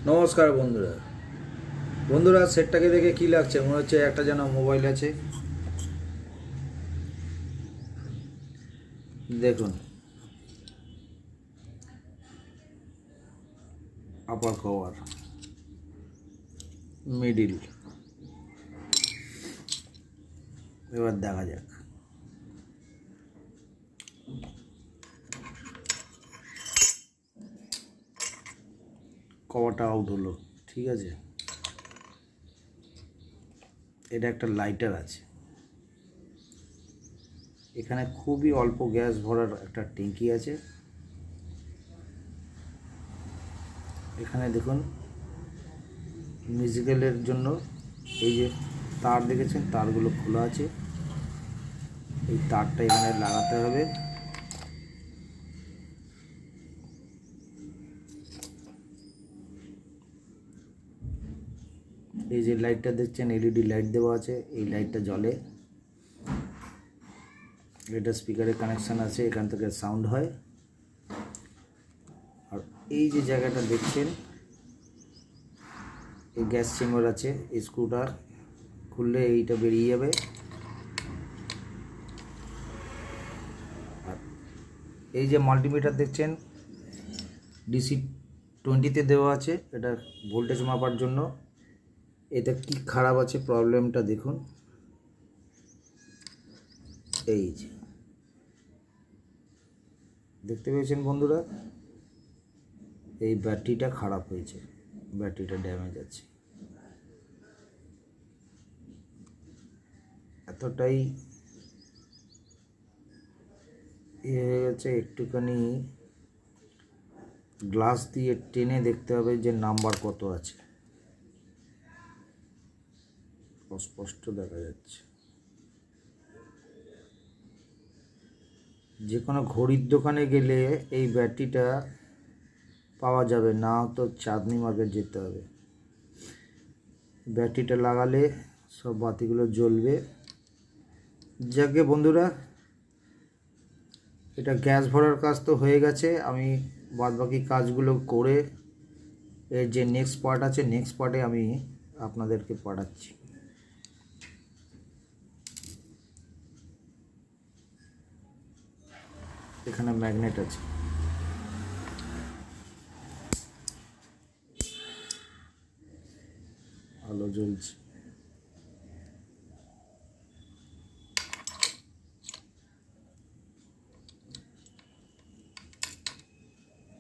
নমস্কার বন্ধুরা। বন্ধুরা, সেটটাকে দেখে কি লাগছে? মনে হচ্ছে একটা যেন মোবাইল আছে। দেখুন, আপার কভার, মিডিল। এবার দেখা যাক। কভারটা আউট হলো, ঠিক আছে। এটা একটা লাইটার আছে। এখানে খুবই অল্প গ্যাস ভরার একটা ট্যাঙ্কি আছে। এখানে দেখুন, মিউজিক্যালের জন্য এই যে তার দেখেছেন, তারগুলো খোলা আছে। এই তারটা এখানে লাগাতে হবে। এই যে লাইটটা দেখছেন, এলইডি লাইট দেওয়া আছে। এই লাইটটা জ্বলে। এটা স্পিকারের কানেকশান আছে, এখান থেকে সাউন্ড হয়। আর এই যে জায়গাটা দেখছেন, এই গ্যাস চেম্বার আছে। এই স্ক্রুটা খুললে এইটা বেরিয়ে যাবে। আর এই যে মাল্টিমিটার দেখছেন, ডিসি 20-তে দেওয়া আছে। এটা ভোল্টেজ মাপার জন্য। এটা কি খারাপ আছে, প্রবলেমটা দেখুন। এই যে দেখতে পেয়েছেন বন্ধুরা, এই ব্যাটারিটা খারাপ হয়েছে, ব্যাটারিটা ড্যামেজ আছে। এতটাই হয়ে গেছে, একটুখানি গ্লাস দিয়ে টেনে দেখতে হবে যে নাম্বার কত আছে। অস্পষ্ট দেখা যাচ্ছে। যে কোনো ঘড়ির দোকানে গেলে এই ব্যাটারিটা পাওয়া যাবে না, তো চাঁদনি মার্কেট যেতে হবে। ব্যাটারিটা লাগালে সব বাতিগুলো জ্বলবে। যাকে বন্ধুরা, এটা গ্যাস ভরার কাজ তো হয়ে গেছে। আমি বাদবাকি কাজগুলো করে এর যে নেক্সট পার্ট আছে, নেক্সট পার্টে আমি আপনাদেরকে পাঠাচ্ছি। এখানে ম্যাগনেট আছে। আলো জ্বলছে।